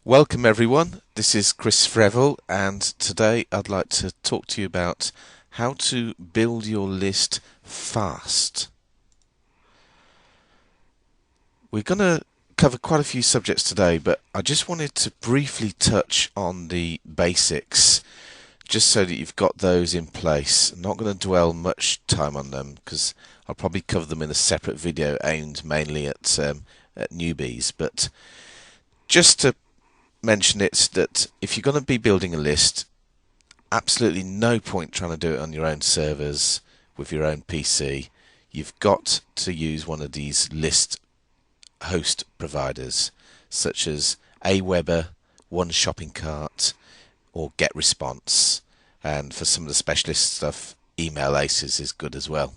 Welcome everyone, this is Chris Freville, and today I'd like to talk to you about how to build your list fast. We're going to cover quite a few subjects today, but I just wanted to briefly touch on the basics, just so that you've got those in place. I'm not going to dwell much time on them because I'll probably cover them in a separate video aimed mainly at newbies, but just to mention it that if you're going to be building a list, absolutely no point trying to do it on your own servers with your own PC. You've got to use one of these list host providers such as Aweber, One Shopping Cart or GetResponse, and for some of the specialist stuff, Email Aces is good as well.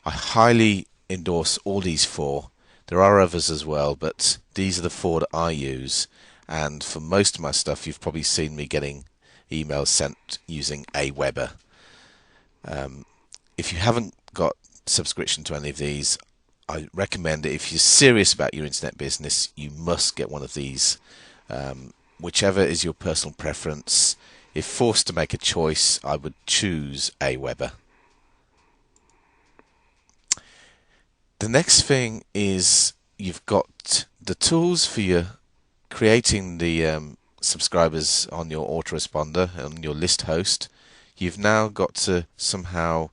I highly endorse all these four. There are others as well, but these are the four that I use. And for most of my stuff, you've probably seen me getting emails sent using Aweber. If you haven't got subscription to any of these, I recommend that if you're serious about your internet business, you must get one of these. Whichever is your personal preference. If forced to make a choice, I would choose Aweber. The next thing is you've got the tools for your creating the subscribers on your autoresponder, on your list host. You've now got to somehow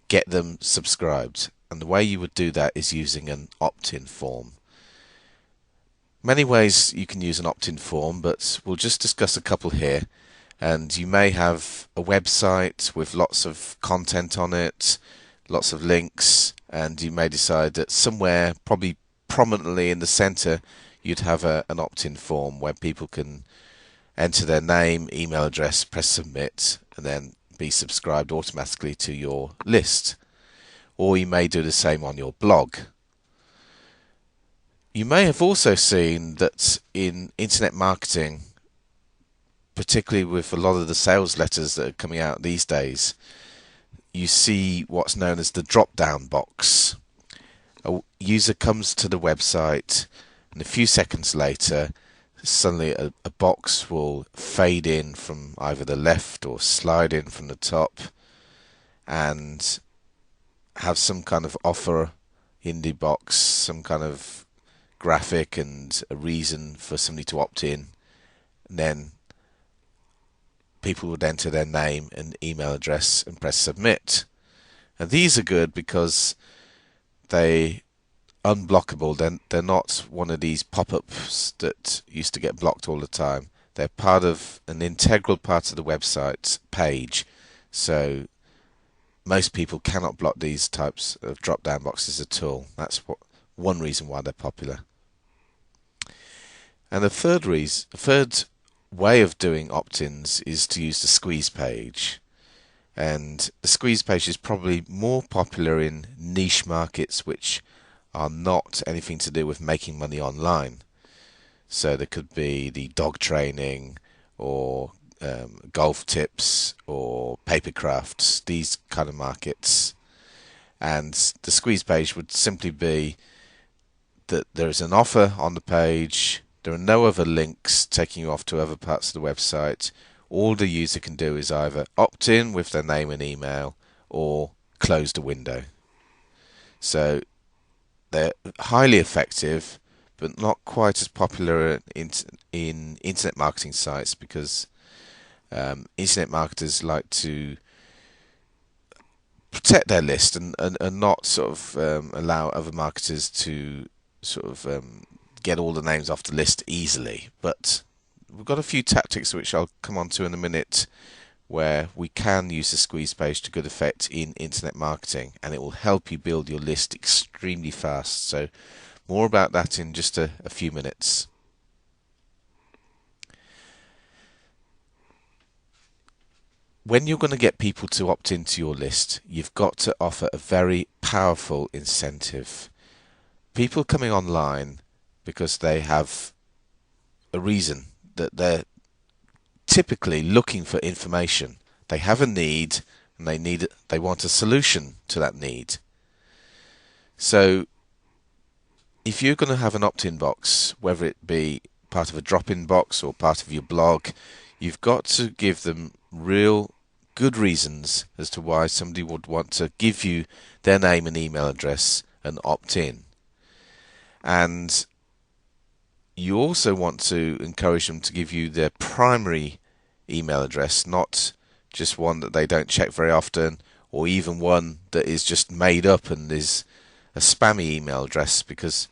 get them subscribed, and the way you would do that is using an opt-in form. Many ways you can use an opt-in form, but we'll just discuss a couple here. And you may have a website with lots of content on it, lots of links, and you may decide that somewhere, probably prominently in the center, you'd have an opt-in form where people can enter their name, email address, press submit, and then be subscribed automatically to your list. Or you may do the same on your blog. You may have also seen that in internet marketing, particularly with a lot of the sales letters that are coming out these days, you see what's known as the drop-down box. A user comes to the website, and a few seconds later, suddenly a box will fade in from either the left or slide in from the top and have some kind of offer in the box, some kind of graphic and a reason for somebody to opt in. And then people would enter their name and email address and press submit. And these are good because they unblockable. They're not one of these pop-ups that used to get blocked all the time. They're part of an integral part of the website page, so most people cannot block these types of drop-down boxes at all. That's one reason why they're popular. And the third way of doing opt-ins is to use the squeeze page. And the squeeze page is probably more popular in niche markets which are not anything to do with making money online. So there could be the dog training or golf tips or paper crafts, these kind of markets. And the squeeze page would simply be that there is an offer on the page, there are no other links taking you off to other parts of the website. All the user can do is either opt in with their name and email or close the window. So they're highly effective, but not quite as popular in internet marketing sites because internet marketers like to protect their list and not sort of allow other marketers to sort of get all the names off the list easily. But we've got a few tactics which I'll come on to in a minute where we can use the squeeze page to good effect in internet marketing, and it will help you build your list extremely fast. So more about that in just a few minutes. When you're going to get people to opt into your list, you've got to offer a very powerful incentive. People coming online because they have a reason, that they're typically looking for information. They have a need and they want a solution to that need. So if you're going to have an opt-in box, whether it be part of a drop-in box or part of your blog, you've got to give them real good reasons as to why somebody would want to give you their name and email address and opt in. And you also want to encourage them to give you their primary email address, not just one that they don't check very often, or even one that is just made up and is a spammy email address, because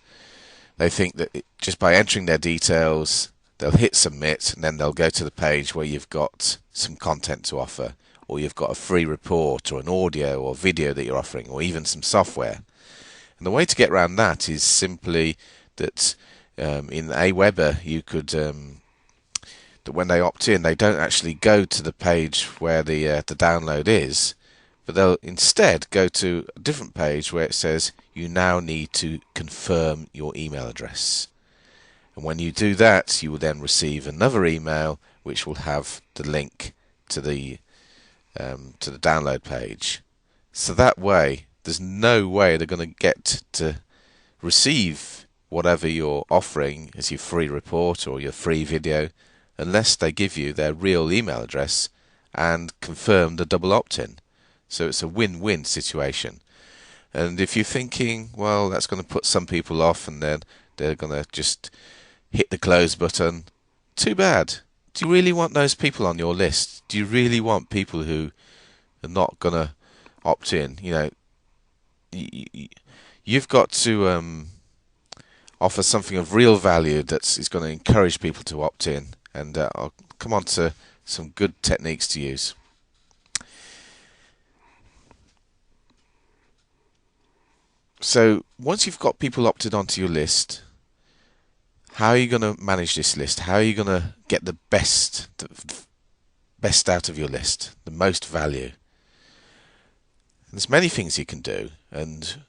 they think that just by entering their details, they'll hit submit and then they'll go to the page where you've got some content to offer, or you've got a free report or an audio or video that you're offering, or even some software. And the way to get around that is simply that in Aweber you could that when they opt in, they don't actually go to the page where the download is, but they'll instead go to a different page where it says you now need to confirm your email address. And when you do that, you will then receive another email which will have the link to the download page. So that way, there's no way they're going to get to receive whatever you're offering as your free report or your free video unless they give you their real email address and confirm the double opt-in. So it's a win-win situation. And if you're thinking, well, that's going to put some people off and then they're going to just hit the close button, too bad. Do you really want those people on your list? Do you really want people who are not going to opt in? You know, you've got to offer something of real value that is going to encourage people to opt in. And I'll come on to some good techniques to use. So once you've got people opted onto your list, how are you going to manage this list? How are you going to get the best out of your list, the most value? There's many things you can do, and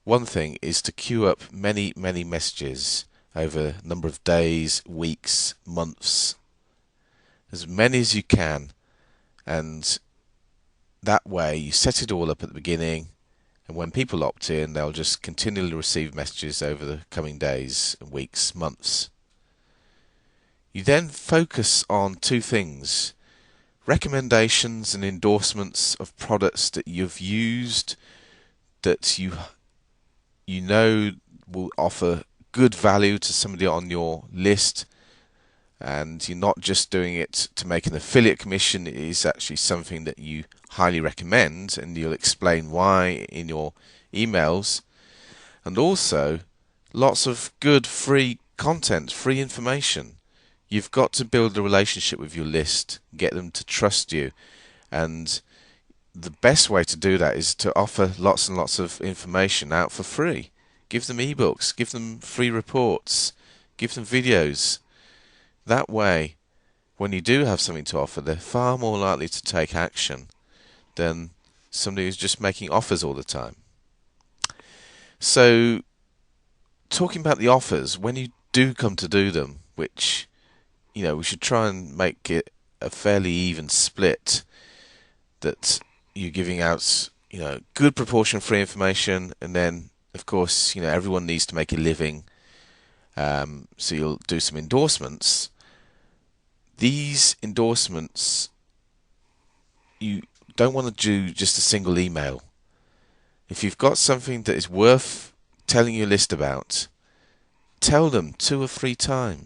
one thing is to queue up many messages over a number of days, weeks, months, as many as you can, and that way you set it all up at the beginning, and when people opt in, they'll just continually receive messages over the coming days, weeks, months. You then focus on two things: recommendations and endorsements of products that you've used that you know will offer good value to somebody on your list, and you're not just doing it to make an affiliate commission. It is actually something that you highly recommend, and you'll explain why in your emails. And also lots of good free content, free information. You've got to build a relationship with your list, get them to trust you, and the best way to do that is to offer lots and lots of information out for free. Give them ebooks, give them free reports, give them videos. That way, when you do have something to offer, they're far more likely to take action than somebody who's just making offers all the time. So, talking about the offers, when you do come to do them, which, you know, we should try and make it a fairly even split, that you're giving out, you know, good proportion of free information, and then, of course, you know, everyone needs to make a living, so you'll do some endorsements. These endorsements, you don't want to do just a single email. If you've got something that is worth telling your list about, tell them 2 or 3 times.